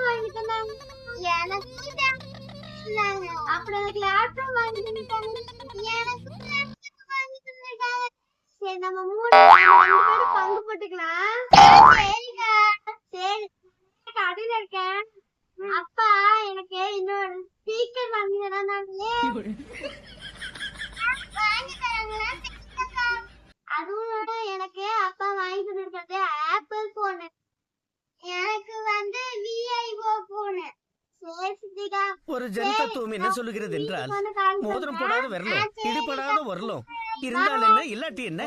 வாங்கி தந்தாங்க. எனக்கு அப்புறம் எனக்கு லேப்டாப் வாங்கி தந்துட்டாங்க. எனக்கு லேப்டாப் வாங்கி தந்துட்டாங்க. சரி நம்ம 2 பேரும் பங்கு போட்டுக்கலாம். சரிக்கா. சரி கடையில இருக்கேன். அப்பா எனக்கு இன்னொரு ஸ்பீக்கர் வாங்கி தரானாங்களே. வாங்கி தராங்களா? அதுவும் விட எனக்கு அப்பா வாங்கி தந்திருக்கிறது ஆப்பிள் போனு. எனக்கு விஐஓ போனு. ஒரு ஜனதத்துவம் என்ன சொல்லுகிறது என்றால், மோதிரம் போடாத விரலும் இடிபடாத உரலும் இருந்தால் என்ன இல்லாட்டி என்ன.